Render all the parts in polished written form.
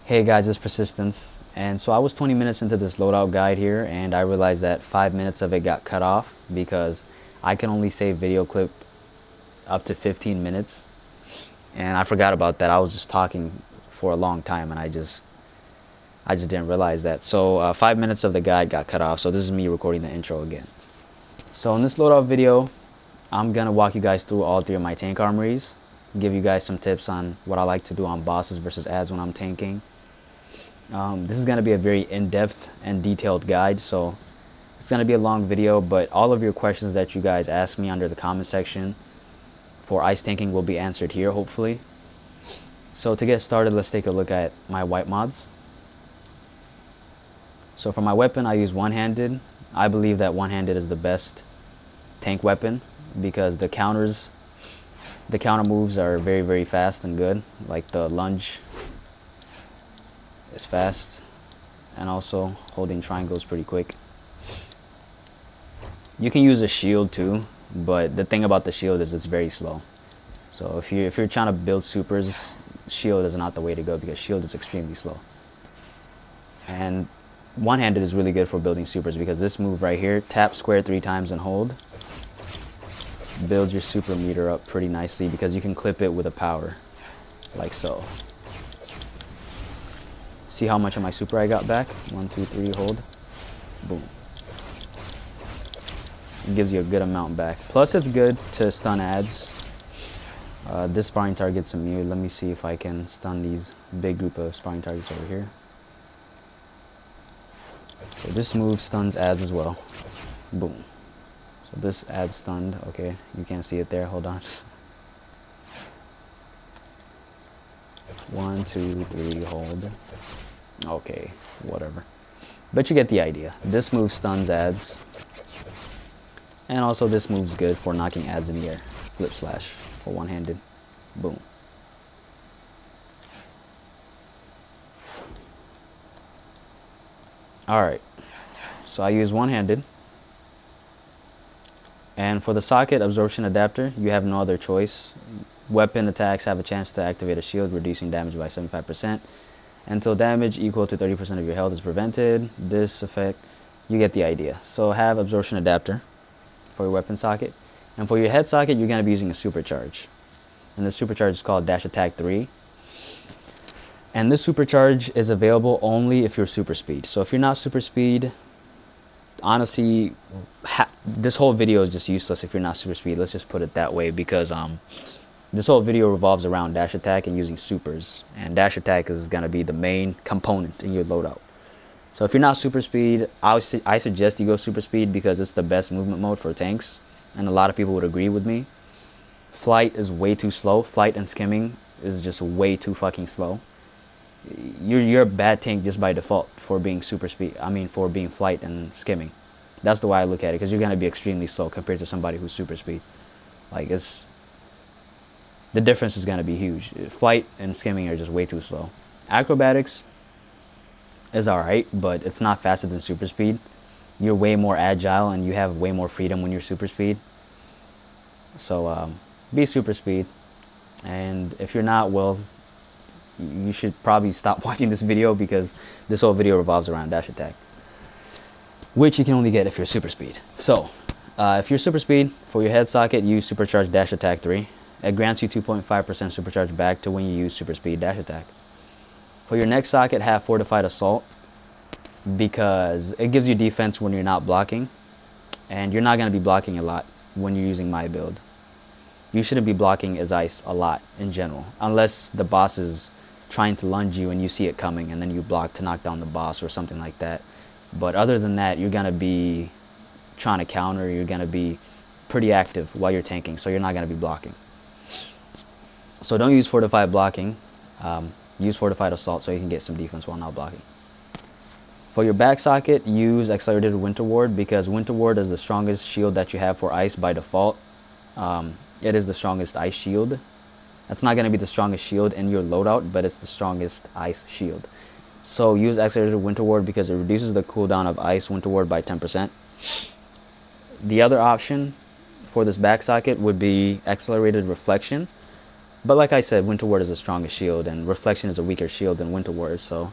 Hey guys, it's Persistence. And so I was 20 minutes into this loadout guide here, and I realized that 5 minutes of it got cut off because I can only save video clip up to 15 minutes. And I forgot about that. I was just talking for a long time, and I just didn't realize that. So 5 minutes of the guide got cut off. So this is me recording the intro again. So in this loadout video, I'm gonna walk you guys through all three of my tank armories, give you guys some tips on what I like to do on bosses versus adds when I'm tanking. This is going to be a very in-depth and detailed guide, so it's going to be a long video, but all of your questions that you guys ask me under the comment section for ice tanking will be answered here, hopefully. So to get started, let's take a look at my wipe mods. So for my weapon, I use one-handed. I believe that one-handed is the best tank weapon because the counter moves are very, very fast and good, like the lunge is fast, and also holding triangle is pretty quick. You can use a shield too, but the thing about the shield is it's very slow. So if you're trying to build supers, shield is not the way to go because shield is extremely slow. And one-handed is really good for building supers because this move right here, tap square 3 times and hold, builds your super meter up pretty nicely because you can clip it with a power, like so. See how much of my super I got back? 1, 2, 3, hold. Boom. It gives you a good amount back. Plus it's good to stun adds. This sparring target's immune. Let me see if I can stun these big group of sparring targets over here. So this move stuns adds as well. Boom. So this adds stunned. Okay, you can't see it there. Hold on. 1, 2, 3, hold. Okay, whatever. But you get the idea. This move stuns adds. And also this move's good for knocking adds in the air. Flip slash for one-handed. Boom. Alright. So I use one-handed. And for the socket absorption adapter, you have no other choice. Weapon attacks have a chance to activate a shield, reducing damage by 75%. Until damage equal to 30% of your health is prevented. This effect, you get the idea. So have absorption adapter for your weapon socket. And for your head socket, you're going to be using a supercharge. And the supercharge is called Dash Attack 3. And this supercharge is available only if you're super speed. So if you're not super speed, honestly, this whole video is just useless if you're not super speed. Let's just put it that way because this whole video revolves around dash attack and using supers, and dash attack is going to be the main component in your loadout. So if you're not super speed, I suggest you go super speed because it's the best movement mode for tanks, and a lot of people would agree with me. Flight is way too slow. Flight and skimming is just way too fucking slow. You're a bad tank just by default for being super speed. I mean, for being flight and skimming. That's the way I look at it, because you're going to be extremely slow compared to somebody who's super speed. Like, the difference is going to be huge. Flight and skimming are just way too slow. Acrobatics is alright, but it's not faster than super speed. You're way more agile and you have way more freedom when you're super speed. So be super speed. And if you're not, well, you should probably stop watching this video because this whole video revolves around dash attack, which you can only get if you're super speed. So if you're super speed, for your head socket, use supercharged Dash Attack 3. It grants you 2.5% supercharge back to when you use super speed dash attack. For your neck socket, have Fortified Assault because it gives you defense when you're not blocking, and you're not going to be blocking a lot when you're using my build. You shouldn't be blocking as ice a lot in general, unless the boss is trying to lunge you and you see it coming and then you block to knock down the boss or something like that. But other than that, you're going to be trying to counter, you're going to be pretty active while you're tanking, so you're not going to be blocking. So don't use fortified blocking. Use fortified assault so you can get some defense while not blocking. For your back socket, use accelerated winter ward because winter ward is the strongest shield that you have for ice by default. It is the strongest ice shield. That's not going to be the strongest shield in your loadout, but it's the strongest ice shield. So use accelerated winter ward because it reduces the cooldown of ice winter ward by 10%. The other option for this back socket would be accelerated reflection. But like I said, Winter Ward is a stronger shield, and Reflection is a weaker shield than Winter Ward, so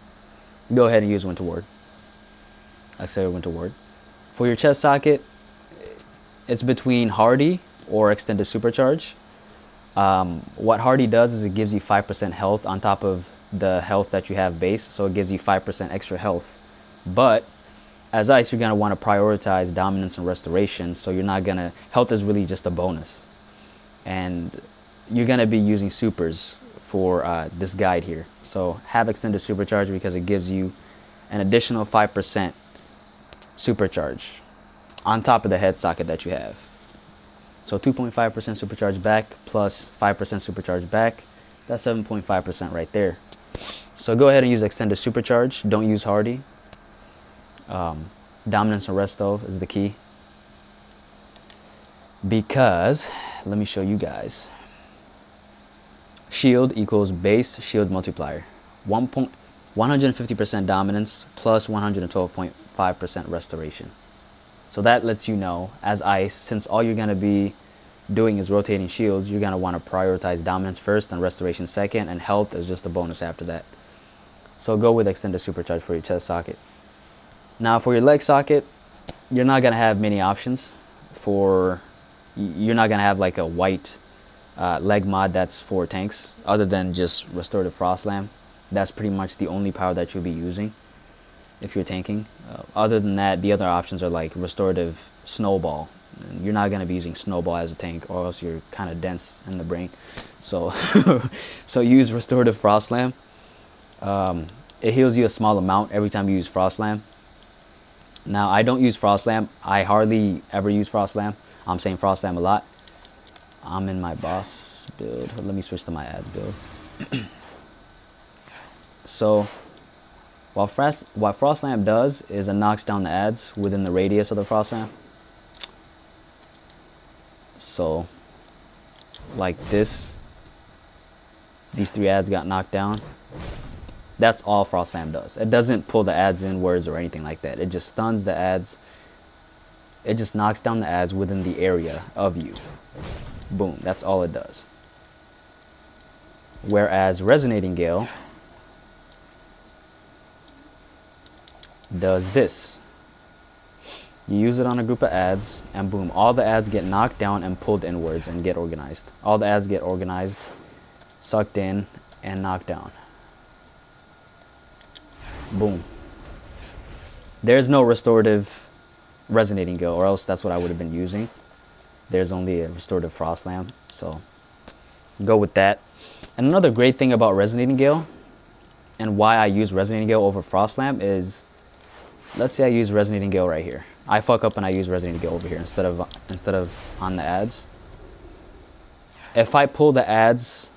go ahead and use Winter Ward. Accelerate Winter Ward. For your chest socket, it's between Hardy or Extended Supercharge. What Hardy does is it gives you 5% health on top of the health that you have base, so it gives you 5% extra health. But as Ice, you're going to want to prioritize Dominance and Restoration, so you're not going to... Health is really just a bonus. And you're going to be using supers for this guide here. So have Extended Supercharge because it gives you an additional 5% supercharge on top of the head socket that you have. So 2.5% supercharge back plus 5% supercharge back. That's 7.5% right there. So go ahead and use Extended Supercharge. Don't use Hardy. Dominance and Resto is the key. Because, let me show you guys. Shield equals base shield multiplier. 150% dominance plus 112.5% restoration. So that lets you know, as Ice, since all you're going to be doing is rotating shields, you're going to want to prioritize dominance first and restoration second, and health is just a bonus after that. So go with Extended Supercharge for your chest socket. Now for your leg socket, you're not going to have many options. You're not going to have like a white leg mod that's for tanks, other than just Restorative Frost Slam. That's pretty much the only power that you'll be using if you're tanking. Other than that, the other options are like Restorative Snowball. And you're not going to be using Snowball as a tank, or else you're kind of dense in the brain. So so use Restorative Frost Slam. It heals you a small amount every time you use Frost Slam. Now I don't use Frost Slam. I hardly ever use Frost Slam. I'm saying Frost Slam a lot. I'm in my boss build. Let me switch to my ads build. So what Frost Slam does is it knocks down the ads within the radius of the Frost Slam. So like this, these 3 ads got knocked down. That's all Frost Slam does. It doesn't pull the ads inwards or anything like that. It just stuns the ads. It just knocks down the ads within the area of you. Boom, that's all it does. Whereas Resonating Gale does this. You use it on a group of ads, and boom, all the ads get knocked down and pulled inwards and get organized. All the ads get organized, sucked in, and knocked down. Boom. There's no restorative Resonating Gale, or else that's what I would have been using. There's only a Restorative Frost Slam, so go with that. And another great thing about Resonating Gale, and why I use Resonating Gale over Frost Slam, is, let's say I use Resonating Gale right here. I fuck up and I use Resonating Gale over here instead of on the ads. If I pull the ads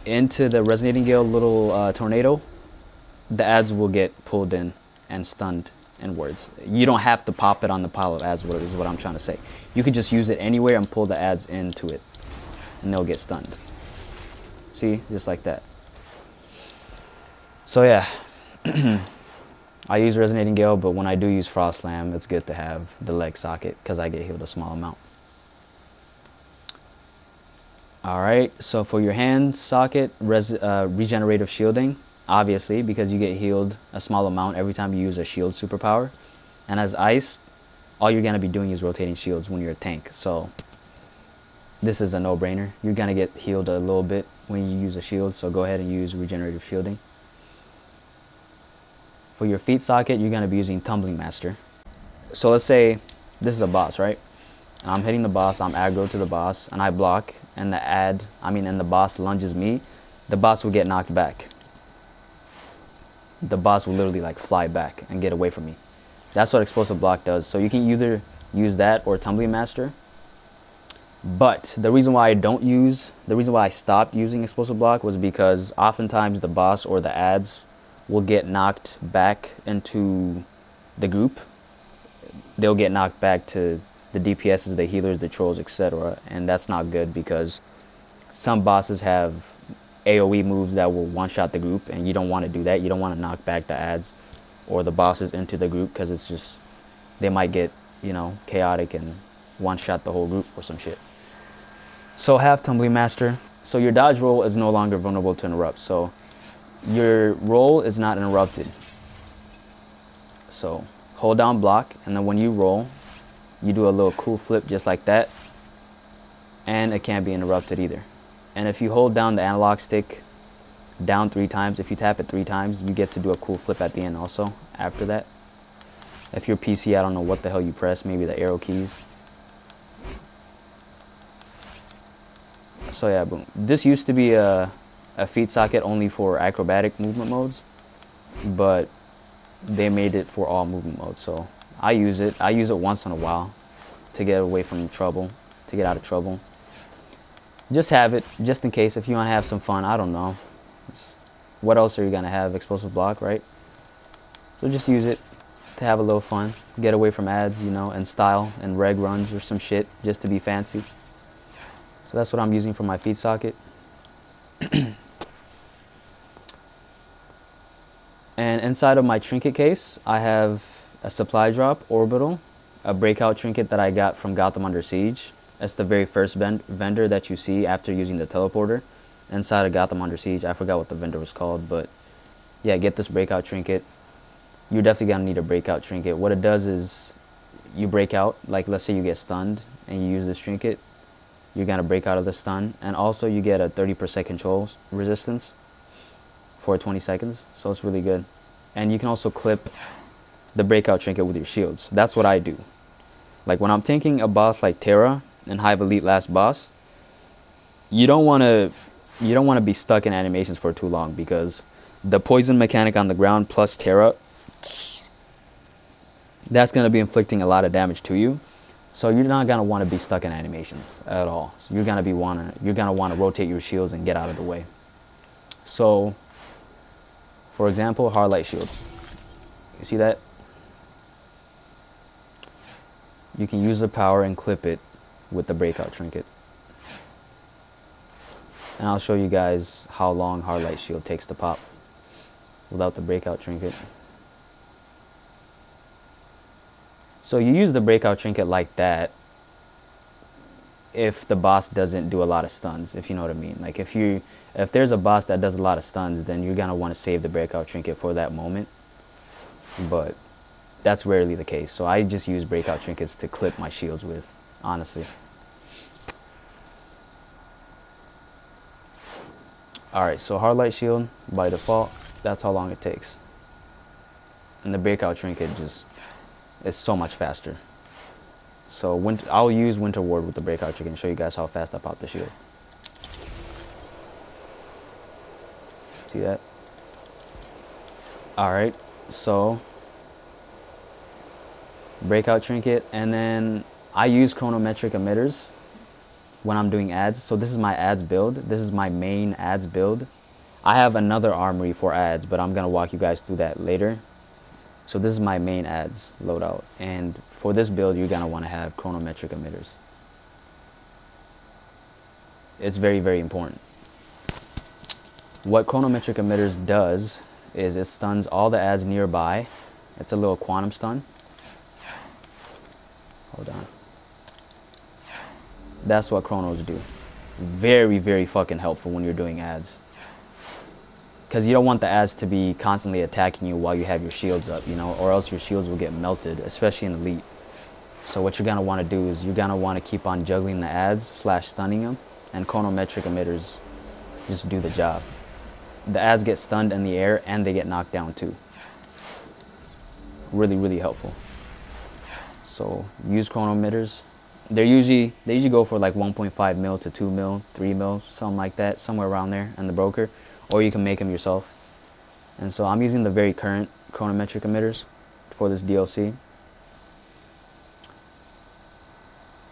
into the Resonating Gale little tornado, the ads will get pulled in and stunned inwards. You don't have to pop it on the pile of ads, is what I'm trying to say. You could just use it anywhere and pull the ads into it, and they'll get stunned. See, just like that. So yeah, I use Resonating Gale, but when I do use Frost Slam, it's good to have the leg socket because I get healed a small amount. Alright, so for your hand socket, regenerative shielding, obviously, because you get healed a small amount every time you use a shield superpower. And as Ice, all you're going to be doing is rotating shields when you're a tank. So this is a no-brainer. You're going to get healed a little bit when you use a shield, so go ahead and use regenerative shielding. For your feet socket, you're going to be using Tumbling Master. So let's say this is a boss, right? I'm hitting the boss, I'm aggro to the boss, and I block, and the boss lunges me, the boss will get knocked back. The boss will literally like fly back and get away from me. That's what Explosive Block does. So you can either use that or Tumbling Master. But the reason why I stopped using Explosive Block was because oftentimes the boss or the ads will get knocked back into the group. They'll get knocked back to the DPSs, the healers, the trolls, etc. And that's not good because some bosses have AoE moves that will one-shot the group, and you don't want to do that. You don't want to knock back the ads or the bosses into the group because it's just, they might get, chaotic and one-shot the whole group or some shit. So have Tumbling Master. So your dodge roll is no longer vulnerable to interrupt. So your roll is not interrupted. So hold down block, and then when you roll, you do a little cool flip just like that, and it can't be interrupted either. And if you hold down the analog stick down 3 times, if you tap it 3 times, you get to do a cool flip at the end also after that. If you're PC, I don't know what the hell you press, maybe the arrow keys. So yeah, boom. This used to be a feet socket only for acrobatic movement modes, but they made it for all movement modes. So I use it once in a while to get away from trouble, to get out of trouble. Just have it, just in case, if you want to have some fun. I don't know. What else are you going to have? Explosive block, right? So just use it to have a little fun. Get away from ads, you know, and style and reg runs or some shit just to be fancy. So that's what I'm using for my feed socket. And inside of my trinket case, I have a supply drop orbital, a breakout trinket that I got from Gotham Under Siege. That's the very first vendor that you see after using the teleporter inside of Gotham Under Siege. I forgot what the vendor was called, but yeah, get this breakout trinket. You're definitely gonna need a breakout trinket. What it does is you break out, like let's say you get stunned and you use this trinket, you're gonna break out of the stun, and also you get a 30% control resistance for 20 seconds, so it's really good. And you can also clip the breakout trinket with your shields. That's what I do. Like when I'm tanking a boss like Terra in Hive Elite last boss, you don't want to be stuck in animations for too long, because the poison mechanic on the ground plus Terra, that's going to be inflicting a lot of damage to you. So you're not going to want to be stuck in animations at all. So you're going to want to rotate your shields and get out of the way. So for example, hard light shield. You see that? You can use the power and clip it with the breakout trinket. And I'll show you guys how long hard light shield takes to pop without the breakout trinket. So you use the breakout trinket like that if the boss doesn't do a lot of stuns, if you know what I mean. Like if there's a boss that does a lot of stuns, then you're gonna want to save the breakout trinket for that moment. But that's rarely the case. So I just use breakout trinkets to clip my shields with, honestly. Alright, so hard light shield by default, that's how long it takes. And the breakout trinket just is so much faster. So I'll use Winter Ward with the breakout trinket and show you guys how fast I pop the shield. See that? Alright, so breakout trinket, and then I use chronometric emitters when I'm doing ads. So this is my ads build. This is my main ads build. I have another armory for ads, but I'm gonna walk you guys through that later. So this is my main ads loadout, and for this build you're gonna want to have chronometric emitters. It's very, very important. What chronometric emitters does is it stuns all the ads nearby. It's a little quantum stun. Hold on. That's what chronos do. Very, very fucking helpful when you're doing ads, because you don't want the ads to be constantly attacking you while you have your shields up, you know, or else your shields will get melted, especially in Elite. So what you're gonna want to do is you're gonna want to keep on juggling the ads / stunning them, and chronometric emitters just do the job. The ads get stunned in the air and they get knocked down too. Really, really helpful. So use chronometers. They usually go for like 1.5 mil to 2 mil, 3 mil, something like that, somewhere around there in the broker, or you can make them yourself. And so I'm using the very current chronometric emitters for this DLC.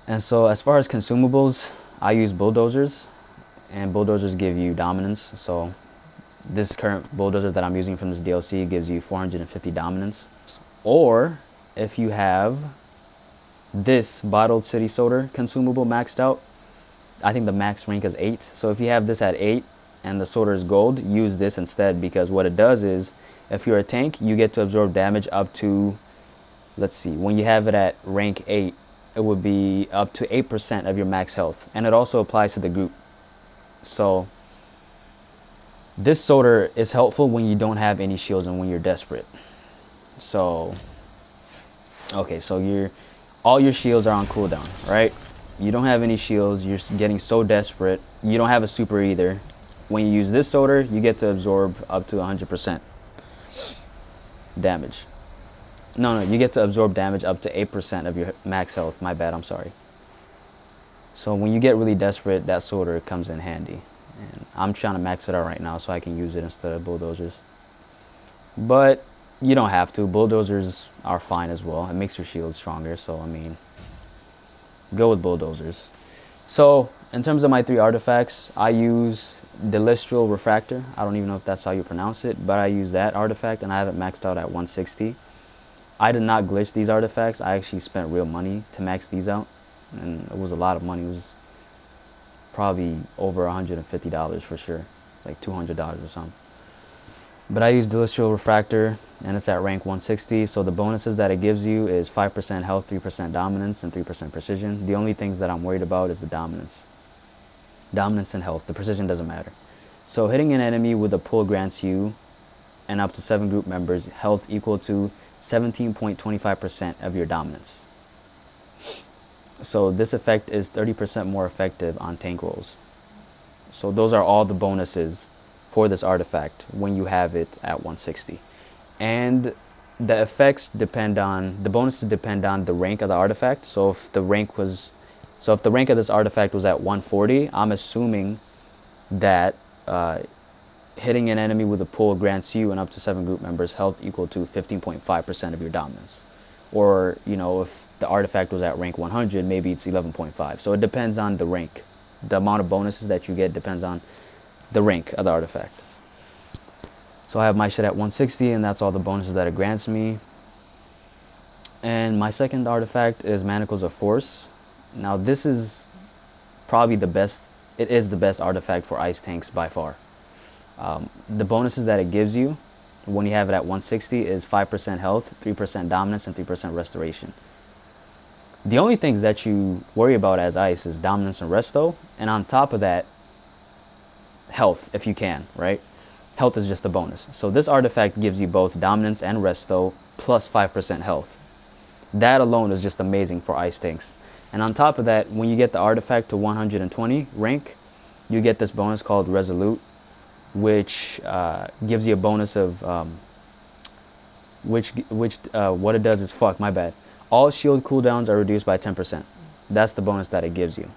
And so as far as consumables, I use bulldozers, and bulldozers give you dominance. So this current bulldozer that I'm using from this DLC gives you 450 dominance. Or if you have this bottled city soda consumable maxed out, I think the max rank is 8. So if you have this at 8 and the soda is gold, use this instead, because what it does is if you're a tank, you get to absorb damage up to, let's see, when you have it at rank 8, it would be up to 8% of your max health. And it also applies to the group. So this sorter is helpful when you don't have any shields and when you're desperate. So okay, so all your shields are on cooldown, right? You don't have any shields, you're getting so desperate. You don't have a super either. When you use this sorter, you get to absorb up to 100% damage. No, you get to absorb damage up to 8% of your max health. My bad, I'm sorry. So when you get really desperate, that sorter comes in handy. And I'm trying to max it out right now so I can use it instead of bulldozers. But you don't have to. Bulldozers are fine as well. It makes your shield stronger, so I mean, go with bulldozers. So in terms of my 3 artifacts, I use the Listral Refractor. I don't even know if that's how you pronounce it, but I use that artifact and I have it maxed out at 160. I did not glitch these artifacts. I actually spent real money to max these out, and it was a lot of money. It was probably over $150 for sure, like $200 or something. But I use Listral Refractor and it's at rank 160, so the bonuses that it gives you is 5% health, 3% dominance, and 3% precision. The only things that I'm worried about is the dominance and health. The precision doesn't matter. So hitting an enemy with a pull grants you and up to 7 group members health equal to 17.25% of your dominance. So this effect is 30% more effective on tank rolls. So those are all the bonuses for this artifact when you have it at 160. And the effects depend on, the bonuses depend on the rank of the artifact. So if the rank of this artifact was at 140, I'm assuming that hitting an enemy with a pull grants you and up to 7 group members health equal to 15.5% of your dominance. Or, you know, if the artifact was at rank 100, maybe it's 11.5. So it depends on the rank. The amount of bonuses that you get depends on the rank of the artifact. So I have my shit at 160, and that's all the bonuses that it grants me. And my second artifact is Manacles of Force. Now this is probably the best. It is the best artifact for ice tanks by far. The bonuses that it gives you when you have it at 160 is 5% health, 3% dominance, and 3% restoration. The only things that you worry about as ice is dominance and resto, and on top of that, health if you can, right? Health is just a bonus. So this artifact gives you both dominance and resto plus 5% health. That alone is just amazing for ice tanks. And on top of that, when you get the artifact to 120 rank, you get this bonus called Resolute, which gives you a bonus of what it does is all shield cooldowns are reduced by 10%. That's the bonus that it gives you.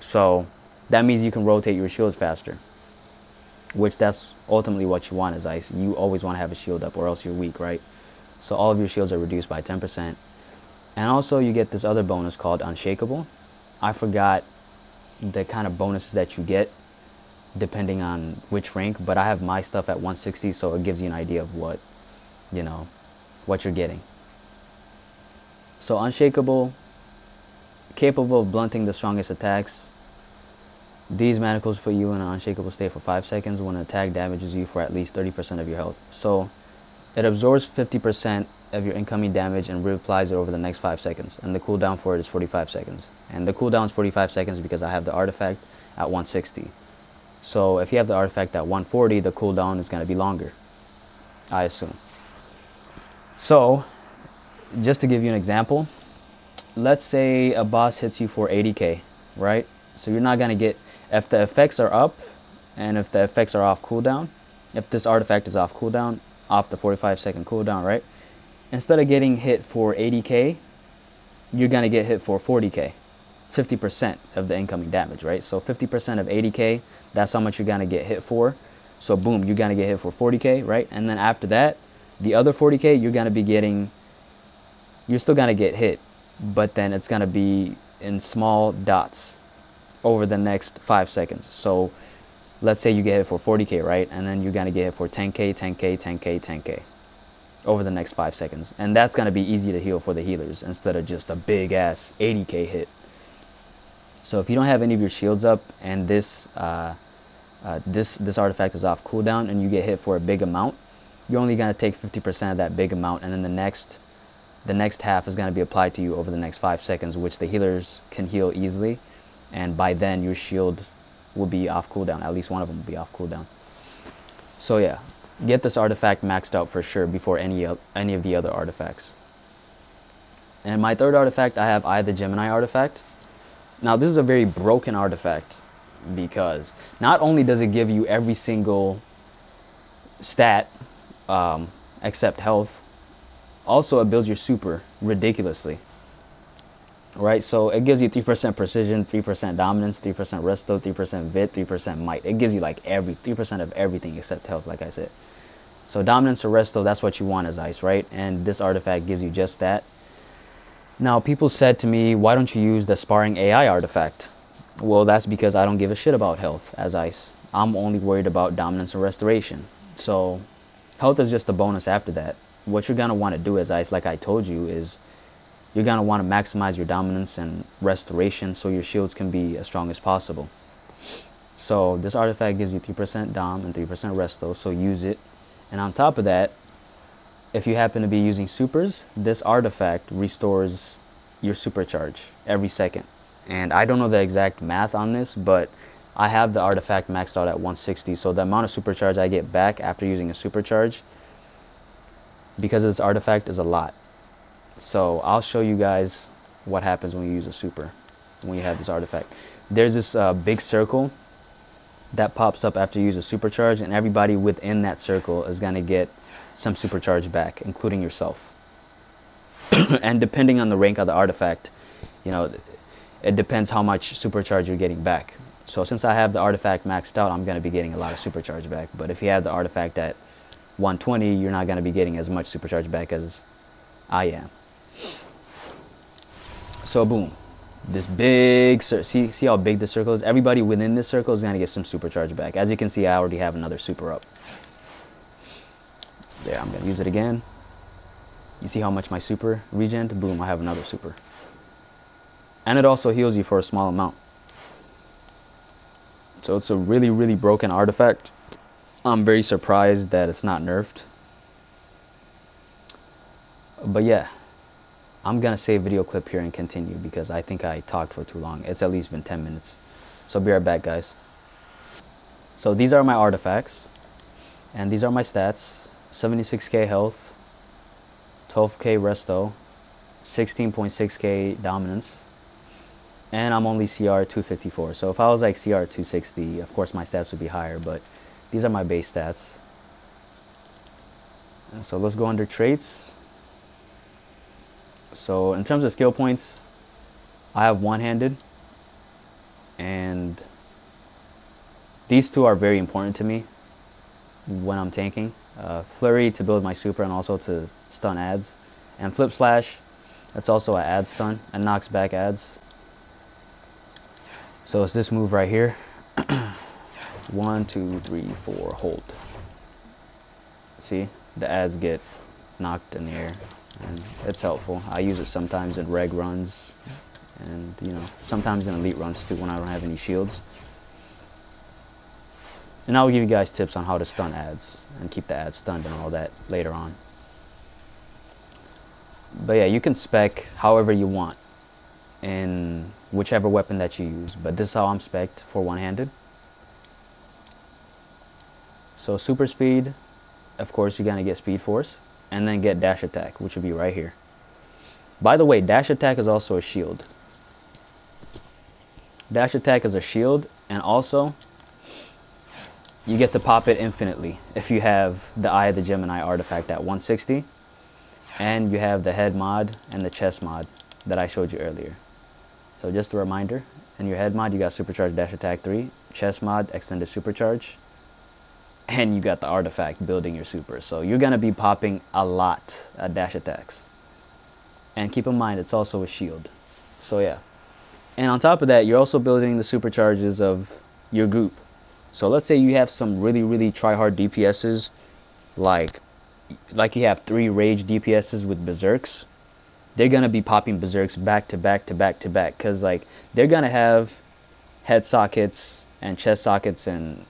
So that means you can rotate your shields faster, which that's ultimately what you want as ice. You always want to have a shield up or else you're weak, right? So all of your shields are reduced by 10%. And also you get this other bonus called Unshakable. I forgot the kind of bonuses that you get depending on which rank, but I have my stuff at 160, so it gives you an idea of what you're getting. So Unshakable, capable of blunting the strongest attacks. These manacles put you in an unshakable state for 5 seconds when an attack damages you for at least 30% of your health. So it absorbs 50% of your incoming damage and reapplies it over the next 5 seconds. And the cooldown for it is 45 seconds. And the cooldown is 45 seconds because I have the artifact at 160. So if you have the artifact at 140, the cooldown is going to be longer, I assume. So just to give you an example, let's say a boss hits you for 80k, right? So you're not going to get, if the effects are up and if the effects are off cooldown, if this artifact is off cooldown, off the 45-second cooldown, right? Instead of getting hit for 80k, you're going to get hit for 40k, 50% of the incoming damage, right? So 50% of 80k, that's how much you're going to get hit for. So boom, you're going to get hit for 40k, right? And then after that, the other 40k, you're still going to get hit, but then it's going to be in small dots over the next 5 seconds. So let's say you get hit for 40k, right? And then you're going to get hit for 10k, 10k, 10k, 10k over the next 5 seconds. And that's going to be easy to heal for the healers instead of just a big ass 80k hit. So if you don't have any of your shields up and this artifact is off cooldown and you get hit for a big amount, you're only going to take 50% of that big amount, and then the next half is going to be applied to you over the next 5 seconds, which the healers can heal easily, and by then your shield will be off cooldown. At least one of them will be off cooldown. So yeah, get this artifact maxed out for sure before any of the other artifacts. And my third artifact, I have the Gemini Artifact. Now this is a very broken artifact because not only does it give you every single stat except health, also it builds your super ridiculously. Right, so it gives you 3% precision, 3% dominance, 3% resto, 3% vit, 3% might. It gives you like 3% of everything except health, like I said. So dominance or resto, that's what you want as ice, right? And this artifact gives you just that. Now, people said to me, why don't you use the sparring AI artifact? Well, that's because I don't give a shit about health as ice. I'm only worried about dominance and restoration. So health is just a bonus after that. What you're going to want to do as ice, like I told you, is you're going to want to maximize your dominance and restoration so your shields can be as strong as possible. So this artifact gives you 3% dom and 3% resto, so use it. And on top of that, if you happen to be using supers, this artifact restores your supercharge every second. And I don't know the exact math on this, but I have the artifact maxed out at 160, so the amount of supercharge I get back after using a supercharge because of this artifact is a lot. So I'll show you guys what happens when you use a super, when you have this artifact. There's this big circle that pops up after you use a supercharge, and everybody within that circle is going to get some supercharge back, including yourself. And depending on the rank of the artifact, you know, it depends how much supercharge you're getting back. So since I have the artifact maxed out, I'm going to be getting a lot of supercharge back. But if you have the artifact at 120, you're not going to be getting as much supercharge back as I am. So boom, this big see how big the circle is? Everybody within this circle is going to get some supercharge back. As you can see, I already have another super up. There, I'm going to use it again. You see how much my super regened? Boom, I have another super. And it also heals you for a small amount. So it's a really, really broken artifact. I'm very surprised that it's not nerfed. But yeah, I'm going to save video clip here and continue because I think I talked for too long. It's at least been 10 minutes. So be right back, guys. So these are my artifacts. And these are my stats. 76k health, 12k resto, 16.6k dominance. And I'm only CR 254. So if I was like CR 260, of course my stats would be higher. But these are my base stats. And so let's go under traits. So in terms of skill points, I have one-handed, and these two are very important to me when I'm tanking. Flurry to build my super and also to stun ads, and flip slash, that's also an ad stun and knocks back ads. So it's this move right here. 1, 2, 3, 4, hold. See, the ads get knocked in the air. And it's helpful. I use it sometimes in reg runs, and you know, sometimes in elite runs too when I don't have any shields. And I'll give you guys tips on how to stun ads and keep the ads stunned and all that later on. But yeah, you can spec however you want in whichever weapon that you use, but this is how I'm spec'd for one-handed. So super speed, of course you're gonna get speed force, and then get dash attack, which would be right here. By the way, dash attack is also a shield. Dash attack is a shield, and also you get to pop it infinitely if you have the Eye of the Gemini artifact at 160, and you have the head mod and the chest mod that I showed you earlier. So just a reminder, in your head mod you got supercharged dash attack 3, chest mod extended supercharge, and you got the artifact building your super. So you're going to be popping a lot of dash attacks. And keep in mind, it's also a shield. So yeah. And on top of that, you're also building the supercharges of your group. So let's say you have some really, really try-hard DPSs, like you have 3 rage DPSs with berserks. They're going to be popping berserks back to back to back to back. Because like, they're going to have head sockets and chest sockets and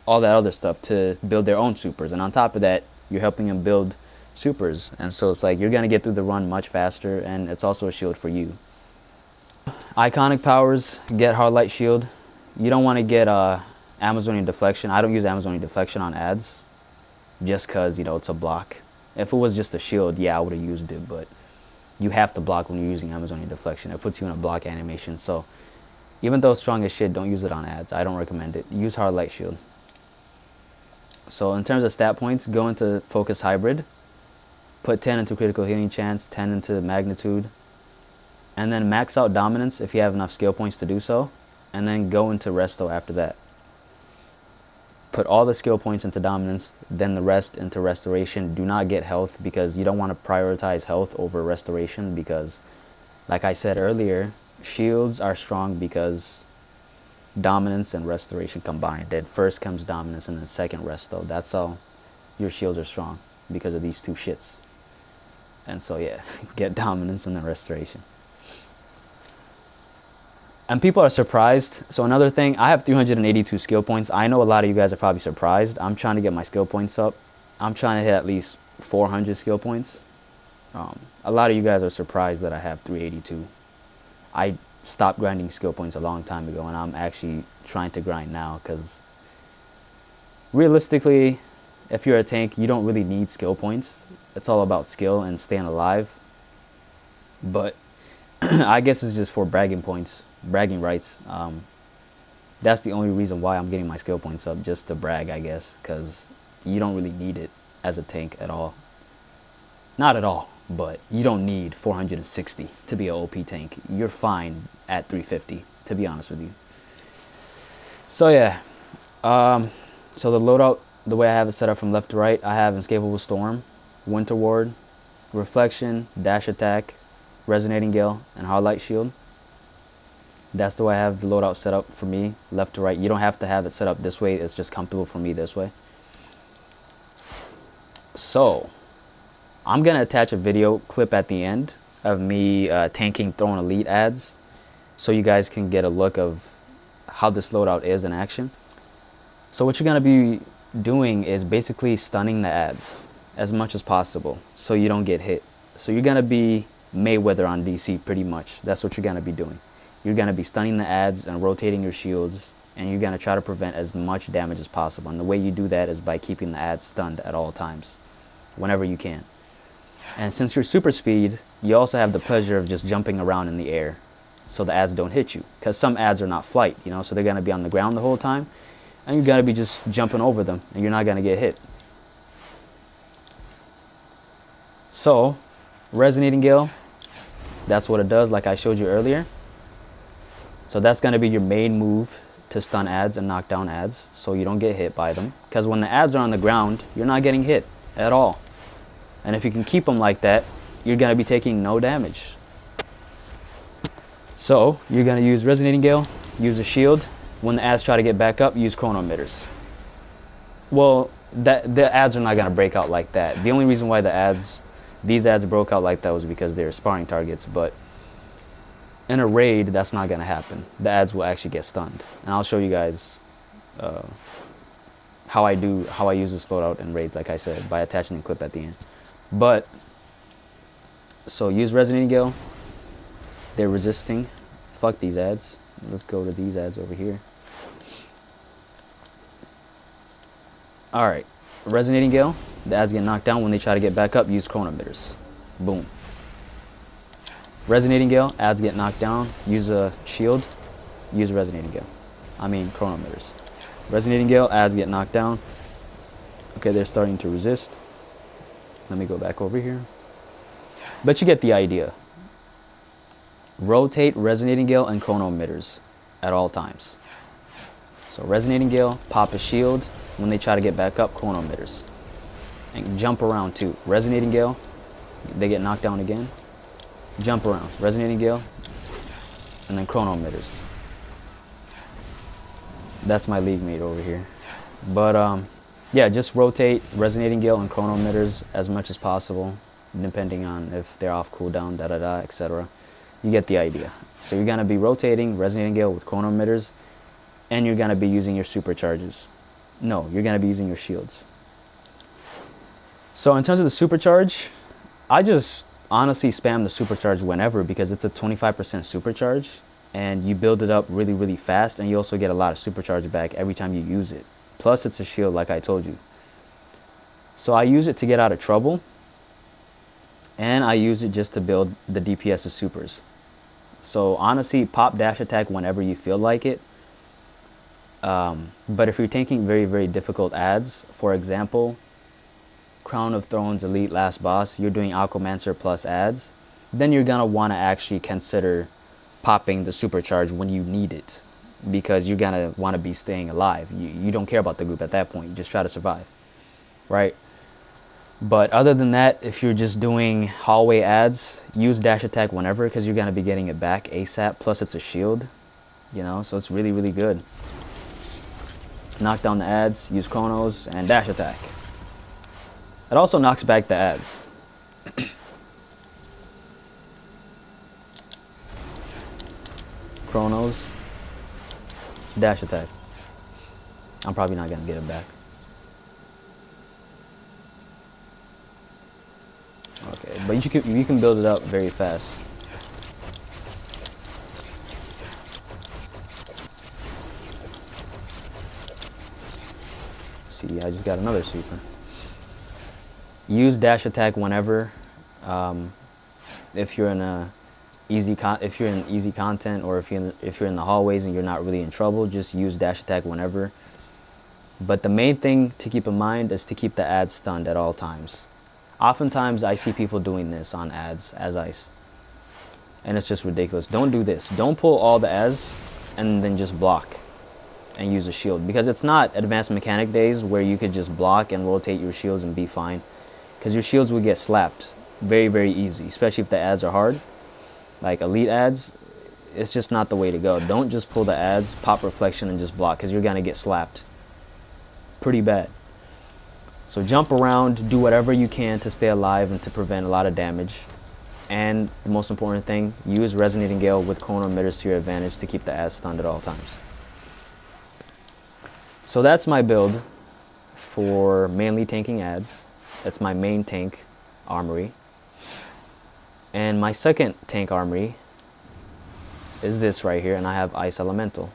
all that other stuff to build their own supers, and on top of that you're helping them build supers, and so it's like you're gonna get through the run much faster, and it's also a shield for you. Iconic powers: get hard light shield, you don't want to get Amazonian deflection. I don't use Amazonian deflection on ads just because, you know, it's a block. If it was just a shield, yeah, I would have used it, but you have to block when you're using Amazonian deflection. It puts you in a block animation. So even though it's strong as shit, don't use it on ads. I don't recommend it. Use hard light shield. So in terms of stat points, go into focus hybrid, put 10 into critical healing chance, 10 into magnitude, and then max out dominance if you have enough skill points to do so, and then go into resto after that. Put all the skill points into dominance, then the rest into restoration. Do not get health, because you don't want to prioritize health over restoration, because like I said earlier, shields are strong because dominance and restoration combined. Then first comes dominance and then second resto. That's how your shields are strong, because of these two shits. And so yeah, get dominance and then restoration. And people are surprised. So another thing, I have 382 skill points. I know a lot of you guys are probably surprised. I'm trying to get my skill points up. I'm trying to hit at least 400 skill points. A lot of you guys are surprised that I have 382. I stopped grinding skill points a long time ago, and I'm actually trying to grind now, because realistically, if you're a tank, you don't really need skill points. It's all about skill and staying alive. But I guess it's just for bragging points, bragging rights. That's the only reason why I'm getting my skill points up, just to brag, I guess, because you don't really need it as a tank at all. Not at all, but you don't need 460 to be an OP tank. You're fine at 350, to be honest with you. So yeah, so the loadout, the way I have it set up from left to right, I have Inescapable Storm, Winter Ward, Reflection, Dash Attack, Resonating Gale, and Hard Light Shield. That's the way I have the loadout set up for me, left to right. You don't have to have it set up this way. It's just comfortable for me this way. So I'm gonna attach a video clip at the end of me tanking Throwing Elite ads, so you guys can get a look of how this loadout is in action. So what you're gonna be doing is basically stunning the ads as much as possible, so you don't get hit. So you're gonna be Mayweather on DC pretty much. That's what you're gonna be doing. You're gonna be stunning the ads and rotating your shields, and you're gonna try to prevent as much damage as possible. And the way you do that is by keeping the ads stunned at all times, whenever you can. And since you're super speed, you also have the pleasure of just jumping around in the air, so the ads don't hit you. Because some ads are not flight, you know, so they're gonna be on the ground the whole time, and you're gonna be just jumping over them, and you're not gonna get hit. So, Resonating Gale, that's what it does, like I showed you earlier. So that's gonna be your main move to stun ads and knock down ads, so you don't get hit by them. Because when the ads are on the ground, you're not getting hit at all. And if you can keep them like that, you're gonna be taking no damage. So you're gonna use Resonating Gale, use a shield. When the ads try to get back up, use chrono emitters. Well, the ads are not gonna break out like that. The only reason why these ads broke out like that was because they're sparring targets. But in a raid, that's not gonna happen. The ads will actually get stunned, and I'll show you guys how I use this loadout in raids, like I said, by attaching a clip at the end. But so use Resonating Gale. They're resisting. Fuck these ads. Let's go to these ads over here. Alright, Resonating Gale. The ads get knocked down. When they try to get back up, use chrono emitters. Boom. Resonating Gale, ads get knocked down. Use a shield. Use Resonating Gale. Chrono emitters. Resonating Gale, ads get knocked down. Okay, they're starting to resist. Let me go back over here. But you get the idea. Rotate Resonating Gale and chrono emitters at all times. So Resonating Gale, pop a shield. When they try to get back up, chrono emitters. And jump around too. Resonating Gale, they get knocked down again. Jump around. Resonating Gale, and then chrono emitters. That's my league mate over here. But yeah, just rotate Resonating Gale and chrono emitters as much as possible, depending on if they're off cooldown, etc. You get the idea. So you're gonna be rotating Resonating Gale with chrono emitters, and you're gonna be using your supercharges. No, you're gonna be using your shields. So in terms of the supercharge, I just honestly spam the supercharge whenever, because it's a 25% supercharge. and you build it up really, really fast, and you also get a lot of supercharge back every time you use it. Plus, it's a shield, like I told you. So I use it to get out of trouble, and I use it just to build the DPS of supers. So honestly, pop dash attack whenever you feel like it. But if you're taking very, very difficult adds, for example, Crown of Thrones Elite Last Boss, you're doing Alchemancers plus adds, then you're gonna want to actually consider popping the supercharge when you need it, because you're gonna want to be staying alive. You don't care about the group at that point. You just try to survive, right? But other than that, if you're just doing hallway adds, use dash attack whenever, because you're gonna be getting it back ASAP. Plus, it's a shield, you know, so it's really, really good. Knock down the adds, use Chronos, and dash attack. It also knocks back the adds. Chronos, dash attack. I'm probably not gonna get it back. Okay, but you can build it up very fast. See, I just got another super. Use dash attack whenever. If you're in easy content, or if you're in the hallways and you're not really in trouble, just use dash attack whenever. But the main thing to keep in mind is to keep the ads stunned at all times. Oftentimes I see people doing this on ads as ice, and it's just ridiculous. Don't do this. Don't pull all the ads and then just block and use a shield, because it's not advanced mechanic days where you could just block and rotate your shields and be fine, because your shields will get slapped very, very easy, especially if the ads are hard. Like elite ads, it's just not the way to go. Don't just pull the ads, pop reflection, and just block, because you're gonna get slapped pretty bad. So jump around, do whatever you can to stay alive and to prevent a lot of damage. And the most important thing, use Resonating Gale with Chrono emitters to your advantage to keep the ads stunned at all times. So that's my build for mainly tanking ads. That's my main tank armory. And my second tank armory is this right here, and I have Ice Elemental.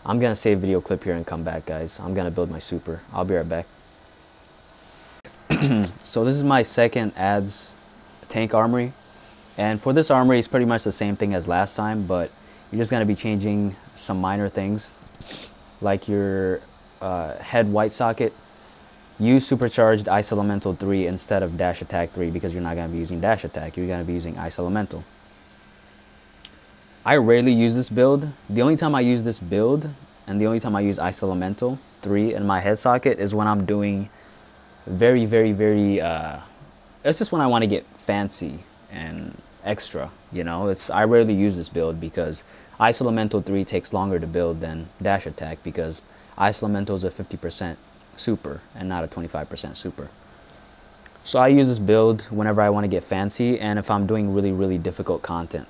I'm gonna save video clip here and come back, guys. I'm gonna build my super. I'll be right back. So this is my second ads tank armory, and for this armory it's pretty much the same thing as last time, but you're just gonna be changing some minor things, like your head white socket. Use supercharged Ice Elemental 3 instead of dash attack 3, because you're not gonna be using dash attack. You're gonna be using Ice Elemental. I rarely use this build. The only time I use this build and the only time I use Ice Elemental 3 in my head socket is when I'm doing very, very, very, it's just when I want to get fancy and extra, you know. I rarely use this build because Ice Elemental 3 takes longer to build than dash attack, because Ice Elemental is a 50% super and not a 25% super. So I use this build whenever I want to get fancy, and if I'm doing really, really difficult content.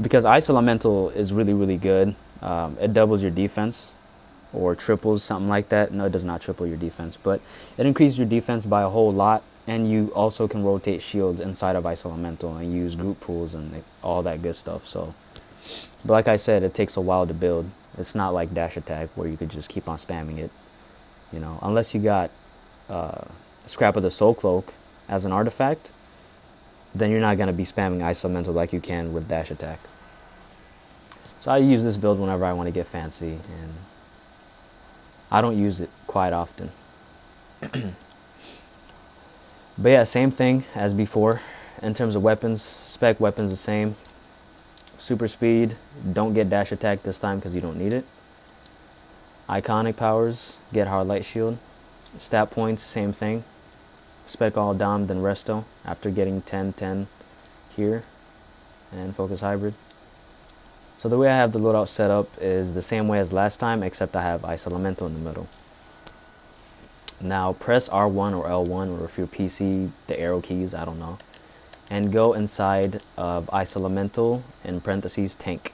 Because Ice Elemental is really, really good. It doubles your defense, or triples, something like that. No, it does not triple your defense, but it increases your defense by a whole lot, and you also can rotate shields inside of Ice Elemental and use group pools and all that good stuff. So, but like I said, it takes a while to build. It's not like dash attack where you could just keep on spamming it, you know, unless you got Scrap of the Soul Cloak as an artifact. Then you're not going to be spamming Ice Elemental like you can with dash attack. So I use this build whenever I want to get fancy, and I don't use it quite often. But yeah, same thing as before in terms of weapons. Spec weapons the same. Super speed, don't get dash attack this time because you don't need it. Iconic powers, get hard light shield. Stat points, same thing. Spec all dom, then resto after getting 10-10 here, and focus hybrid. So the way I have the loadout set up is the same way as last time, except I have Ice Elemental in the middle. Now press R1 or L1, or if you're PC, the arrow keys, I don't know, and go inside of Ice Elemental in parentheses tank.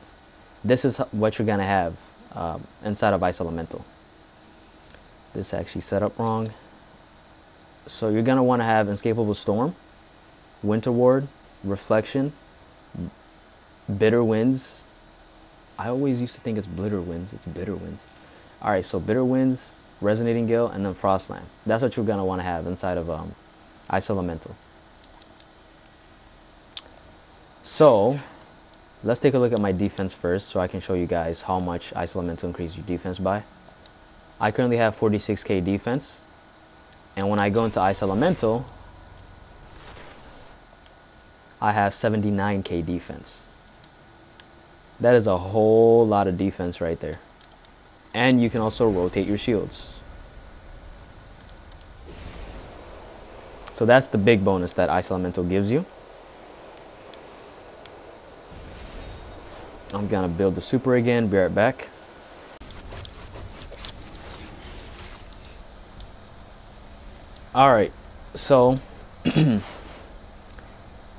This is what you're gonna have inside of Ice Elemental. This actually set up wrong. So you're gonna want to have Inescapable Storm, Winter Ward, Reflection, Bitter Winds. I always used to think it's Bitter Winds. It's Bitter Winds. Alright, so Bitter Winds, Resonating Gale, and then Frost Slam. That's what you're going to want to have inside of Ice Elemental. So, let's take a look at my defense first so I can show you guys how much Ice Elemental increases your defense by. I currently have 46k defense. And when I go into Ice Elemental, I have 79k defense. That is a whole lot of defense right there. And you can also rotate your shields. So that's the big bonus that Ice Elemental gives you. I'm gonna build the super again, be right back. Alright, so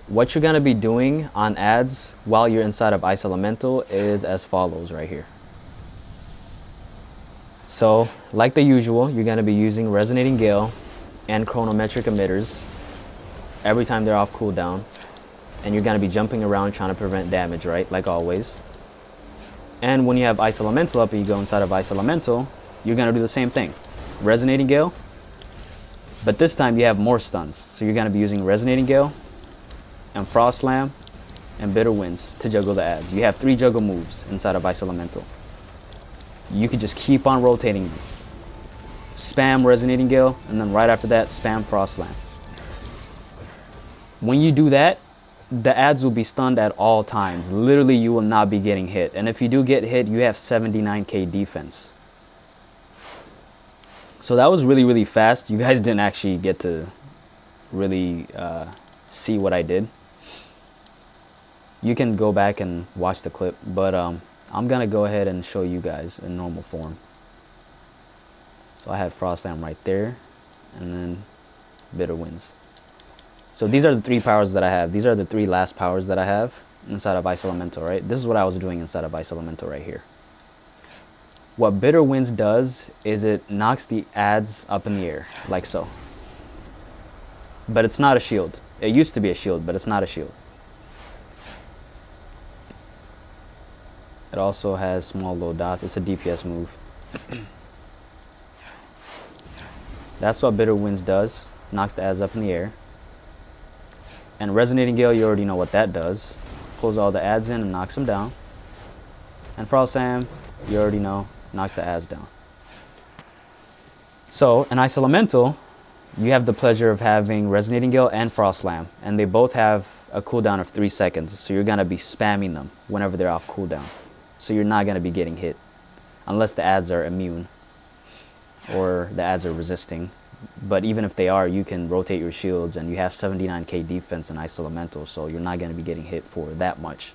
what you're gonna be doing on ads while you're inside of Ice Elemental is as follows right here. So, like the usual, you're gonna be using Resonating Gale and Chronometric Emitters every time they're off cooldown. And you're gonna be jumping around trying to prevent damage, right? Like always. And when you have Ice Elemental up and you go inside of Ice Elemental, you're gonna do the same thing. Resonating Gale, but this time you have more stuns. So you're gonna be using Resonating Gale and Frost Slam and Bitter Winds to juggle the ads. You have 3 juggle moves inside of Ice Elemental. You could just keep on rotating. Spam Resonating Gale, and then right after that, spam Frost Slam. When you do that, the ads will be stunned at all times. Literally, you will not be getting hit. And if you do get hit, you have 79k defense. So that was really, really fast. You guys didn't actually get to really see what I did. You can go back and watch the clip, but I'm gonna go ahead and show you guys in normal form. So I had Frost Slam right there, and then Bitter Winds. So these are the 3 powers that I have. These are the 3 last powers that I have inside of Ice Elemental, right? This is what I was doing inside of Ice Elemental right here. What Bitter Winds does is it knocks the ads up in the air, like so. But it's not a shield. It used to be a shield, but it's not a shield. It also has small loadout. It's a DPS move. That's what Bitter Winds does. Knocks the ads up in the air. And Resonating Gale, you already know what that does. Pulls all the ads in and knocks them down. And Frost Slam, you already know, knocks the ads down. So, in Ice Elemental, you have the pleasure of having Resonating Gale and Frost Slam. And they both have a cooldown of 3 seconds. So you're going to be spamming them whenever they're off cooldown. So you're not going to be getting hit. Unless the ads are immune. Or the ads are resisting. But even if they are, you can rotate your shields, and you have 79k defense in Ice Elemental, so you're not going to be getting hit for that much.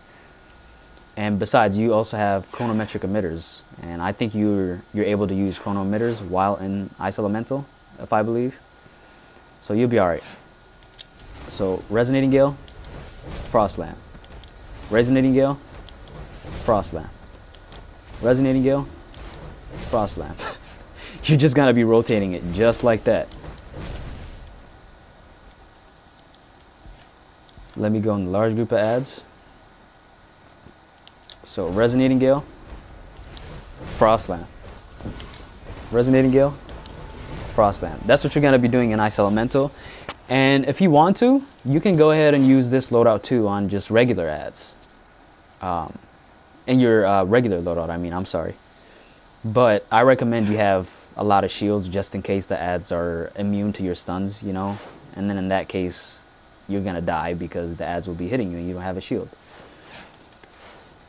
And besides, you also have Chronometric Emitters, and I think you're able to use Chrono Emitters while in Ice Elemental, if I believe. So you'll be alright. So Resonating Gale, Frost Slam. Resonating Gale, Frost Slam. Resonating Gale, Frost Slam. You're just gonna be rotating it just like that. Let me go in the large group of ads. So Resonating Gale, Frost Slam. Resonating Gale, Frost Slam. That's what you're gonna be doing in Ice Elemental. And if you want to, you can go ahead and use this loadout too on just regular ads. In your regular loadout, I'm sorry. But I recommend you have a lot of shields just in case the ads are immune to your stuns, you know. And then in that case, you're gonna die because the ads will be hitting you and you don't have a shield.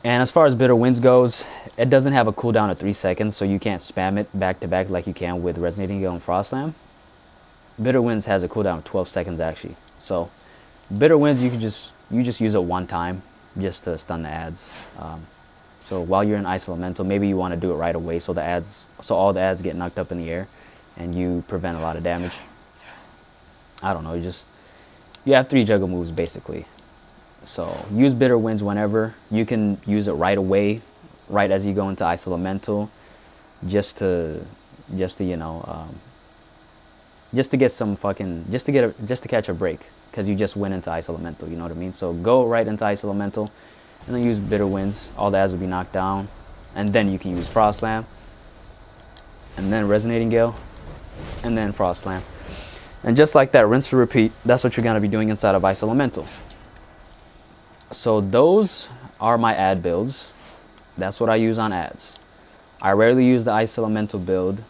And as far as Bitter Winds goes, it doesn't have a cooldown of 3 seconds, so you can't spam it back to back like you can with Resonating Gale and Frost Slam. Bitter Winds has a cooldown of 12 seconds actually. So Bitter Winds, you just use it one time just to stun the ads. So while you're in Ice Elemental, maybe you want to do it right away so all the ads get knocked up in the air and you prevent a lot of damage. I don't know, you have 3 juggle moves basically. So use Bitter Winds whenever. You can use it right away, right as you go into Ice Elemental, just to just to get some fucking, just to catch a break, because you just went into Ice Elemental, you know what I mean? So go right into Ice Elemental, and then use Bitter Winds. All the ads will be knocked down, and then you can use Frost Slam, and then Resonating Gale, and then Frost Slam. And just like that, rinse to repeat, that's what you're going to be doing inside of Ice Elemental. So those are my ad builds. That's what I use on ads. I rarely use the Ice Elemental build.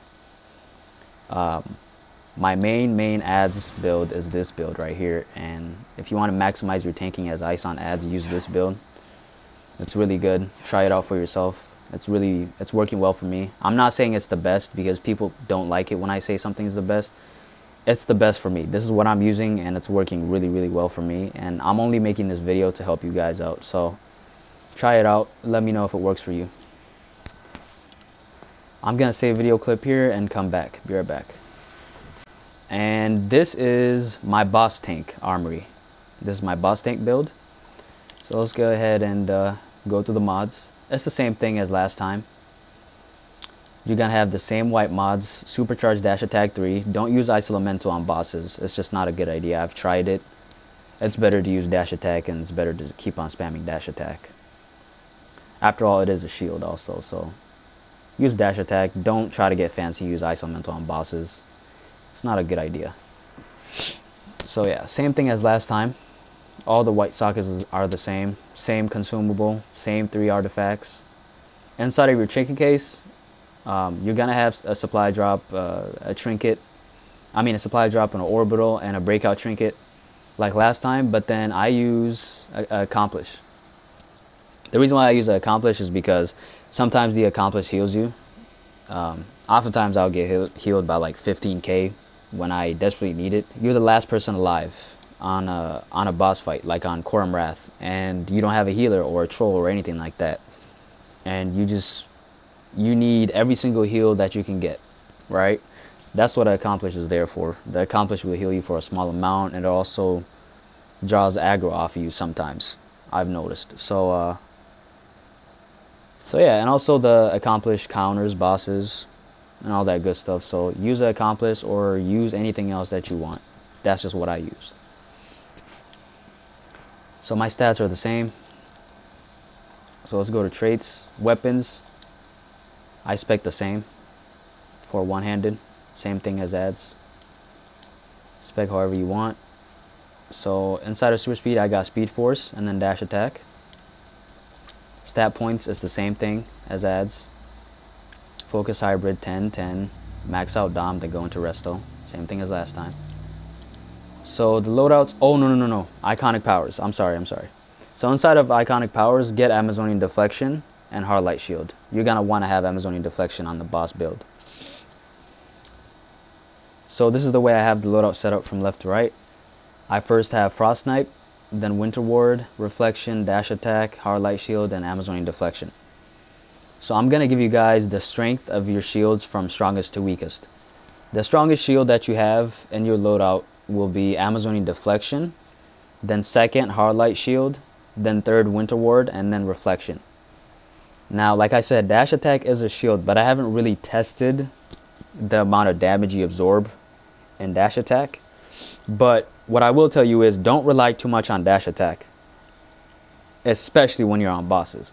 My main ads build is this build right here, and if you want to maximize your tanking as ice on ads, use this build. It's really good. Try it out for yourself. It's working well for me. I'm not saying it's the best, because people don't like it when I say something's the best. It's the best for me. This is what I'm using, and it's working really well for me, and I'm only making this video to help you guys out. So try it out, let me know if it works for you. I'm gonna save a video clip here and come back. Be right back. And this is my boss tank armory. This is my boss tank build. So let's go ahead and go through the mods. It's the same thing as last time. You're gonna have the same white mods. Supercharged Dash Attack 3. Don't use Ice Elemental on bosses. It's just not a good idea. I've tried it. It's better to use Dash Attack, and it's better to keep on spamming Dash Attack. After all, it is a shield also, so use Dash Attack. Don't try to get fancy, use Ice Elemental on bosses. It's not a good idea. So yeah, same thing as last time. All the white sockets are the same. Same consumable, same 3 artifacts. Inside of your trinket case, you're gonna have a supply drop, a supply drop, an orbital, and a breakout trinket like last time, but then I use Accomplish. The reason why I use Accomplish is because sometimes the Accomplish heals you. Oftentimes I'll get healed by like 15k when I desperately need it. You're the last person alive on a boss fight, like on Quorum Wrath, and you don't have a healer or a troll or anything like that, and you need every single heal that you can get, right? That's what Accomplish is there for. The Accomplish will heal you for a small amount, and it also draws aggro off of you sometimes, I've noticed. So yeah, and also the Accomplish counters bosses and all that good stuff. So use an Accomplish or use anything else that you want. That's just what I use. So my stats are the same. So let's go to traits. Weapons, I spec the same for one-handed. Same thing as ads. Spec however you want. So inside of super speed, I got speed force and then dash attack. Stat points is the same thing as ads. Focus hybrid 10, 10. Max out Dom, then go into resto. Same thing as last time. So the loadouts, oh no. Iconic powers, I'm sorry. So inside of iconic powers, get Amazonian deflection and hard light shield. You're gonna wanna have Amazonian deflection on the boss build. So this is the way I have the loadout set up from left to right. I first have Frost Snipe, then Winter Ward, Reflection, Dash Attack, Hard Light Shield, and Amazonian Deflection. So I'm going to give you guys the strength of your shields from strongest to weakest. The strongest shield that you have in your loadout will be Amazonian Deflection, then second Hard Light Shield, then third Winter Ward, and then Reflection. Now, like I said, Dash Attack is a shield, but I haven't really tested the amount of damage you absorb in Dash Attack. But what I will tell you is don't rely too much on Dash Attack, especially when you're on bosses.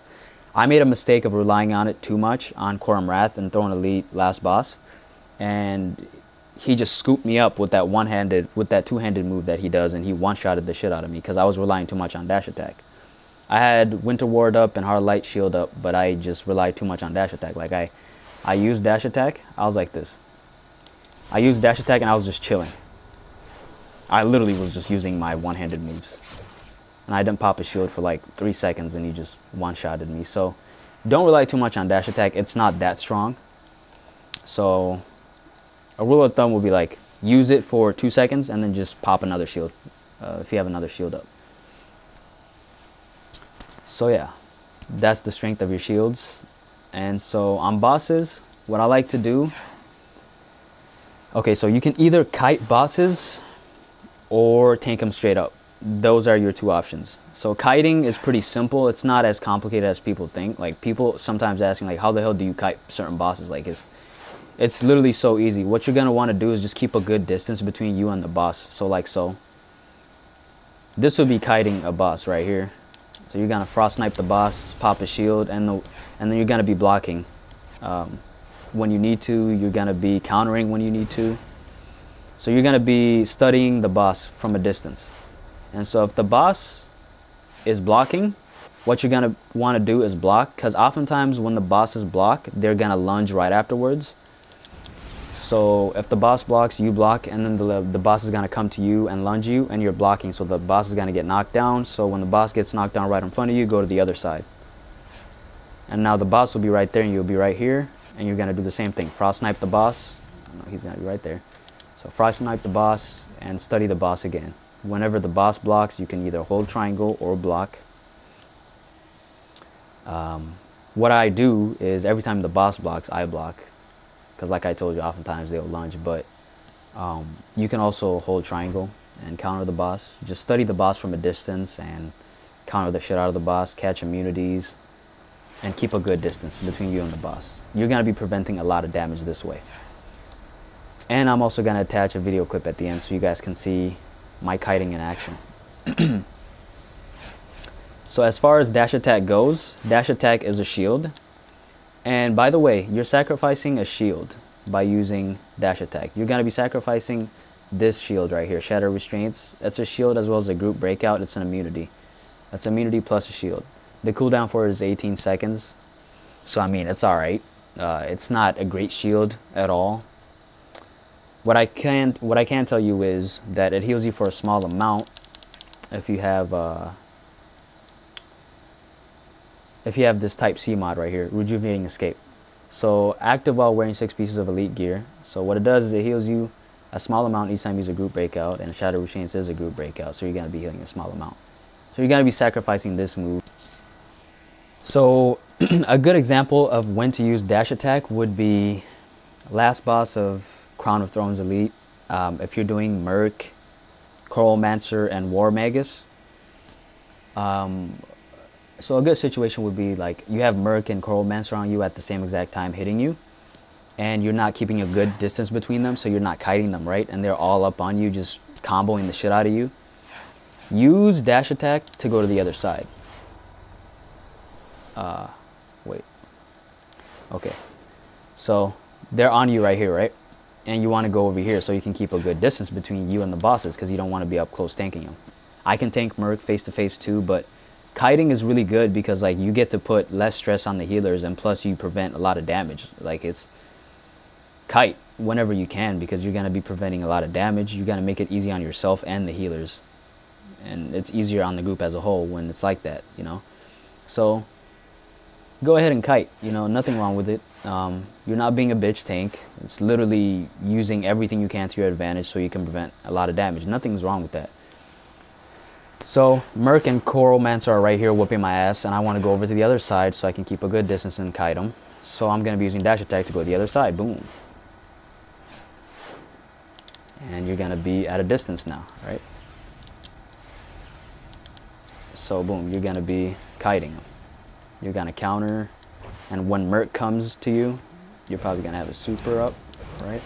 I made a mistake of relying on it too much on Quorum Wrath and Throne Elite last boss, and he just scooped me up with that two-handed move that he does, and he one-shotted the shit out of me because I was relying too much on Dash Attack. I had Winter Ward up and Hard Light Shield up, but I just relied too much on Dash Attack. Like I used Dash Attack, I was like this. I used Dash Attack and I was just chilling. I literally was just using my one-handed moves. And I didn't pop a shield for like 3 seconds and he just one-shotted me. So don't rely too much on Dash Attack. It's not that strong. So a rule of thumb will be like, use it for 2 seconds and then just pop another shield if you have another shield up. So yeah, that's the strength of your shields. And so on bosses, what I like to do, okay, so you can either kite bosses or tank them straight up. Those are your two options. So kiting is pretty simple. It's not as complicated as people think. Like people sometimes asking like, how the hell do you kite certain bosses? Like it's It's literally so easy. What you're gonna want to do is just keep a good distance between you and the boss. So like so. This would be kiting a boss right here. So you're gonna frost snipe the boss, pop a shield, and then you're gonna be blocking when you need to. You're gonna be countering when you need to. So you're gonna be studying the boss from a distance. And so if the boss is blocking, what you're gonna want to do is block, because oftentimes when the bosses block, they're gonna lunge right afterwards. So if the boss blocks, you block, and then the boss is going to come to you and lunge you, and you're blocking. So the boss is going to get knocked down. So when the boss gets knocked down right in front of you, go to the other side. And now the boss will be right there, and you'll be right here. And you're going to do the same thing. Frost snipe the boss. No, he's going to be right there. So frost snipe the boss and study the boss again. Whenever the boss blocks, you can either hold triangle or block. What I do is every time the boss blocks, I block. Because like I told you, oftentimes they'll lunge, but you can also hold triangle and counter the boss. Just study the boss from a distance and counter the shit out of the boss, catch immunities, and keep a good distance between you and the boss. You're going to be preventing a lot of damage this way. And I'm also going to attach a video clip at the end so you guys can see my kiting in action. So as far as dash attack goes, dash attack is a shield. And by the way, you're sacrificing a shield by using dash attack. You're going to be sacrificing this shield right here, Shatter Restraints. That's a shield as well as a group breakout. It's an immunity. That's immunity plus a shield. The cooldown for it is 18 seconds. So I mean, it's alright. It's not a great shield at all. What I can tell you is that it heals you for a small amount if you have this type C mod right here, Rejuvenating Escape. So active while wearing 6 pieces of elite gear. So what it does is it heals you a small amount each time you use a group breakout, and Shadow Restraints is a group breakout, so you're going to be healing a small amount. So you're going to be sacrificing this move. So a good example of when to use dash attack would be last boss of Crown of Thrones Elite. If you're doing Merc, Coralmancer, and War Magus. So a good situation would be like you have Merc and Coralmancer on you at the same exact time hitting you, and you're not keeping a good distance between them, so you're not kiting them, right? And they're all up on you, just comboing the shit out of you. Use dash attack to go to the other side. Wait. Okay. So they're on you right here, right? And you want to go over here so you can keep a good distance between you and the bosses, because you don't want to be up close tanking them. I can tank Merc face to face too, but kiting is really good because like you get to put less stress on the healers, and plus you prevent a lot of damage. Like it's kite whenever you can, because you're going to be preventing a lot of damage. You're going to make it easy on yourself and the healers, and it's easier on the group as a whole when it's like that, you know. So go ahead and kite, you know, nothing wrong with it. You're not being a bitch tank. It's literally using everything you can to your advantage so you can prevent a lot of damage. Nothing's wrong with that. So Merc and Coralmancer are right here whooping my ass, and I want to go over to the other side so I can keep a good distance and kite them. So I'm going to be using dash attack to go to the other side. Boom. And you're going to be at a distance now, right? So boom, you're going to be kiting them. You're going to counter, and when Merc comes to you, you're probably going to have a super up, right?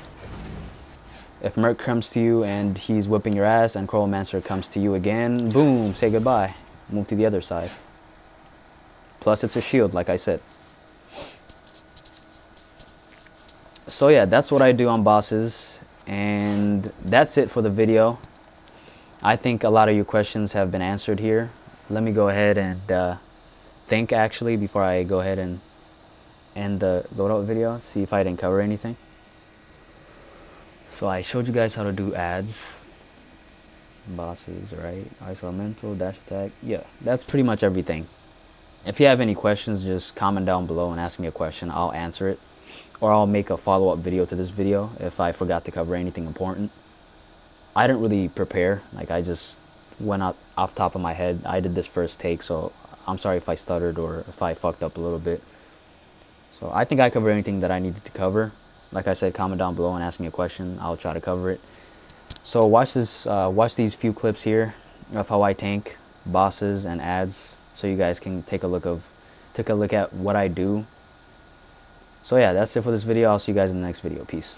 If Merc comes to you and he's whipping your ass, and Coralmancer comes to you again, boom, say goodbye. Move to the other side. Plus it's a shield, like I said. So yeah, that's what I do on bosses, and that's it for the video. I think a lot of your questions have been answered here. Let me go ahead and think actually before I go ahead and end the loadout video, see if I didn't cover anything. So I showed you guys how to do ads, bosses, right? Ice Elemental, dash attack. Yeah, that's pretty much everything. If you have any questions, just comment down below and ask me a question. I'll answer it, or I'll make a follow-up video to this video if I forgot to cover anything important. I didn't really prepare. Like, I just went out off the top of my head. I did this first take, so I'm sorry if I stuttered or if I fucked up a little bit. So I think I covered anything that I needed to cover. Like I said, comment down below and ask me a question. I'll try to cover it. So watch these few clips here of how I tank bosses and ads, so you guys can take a look at what I do So yeah, that's it for this video. I'll see you guys in the next video. Peace.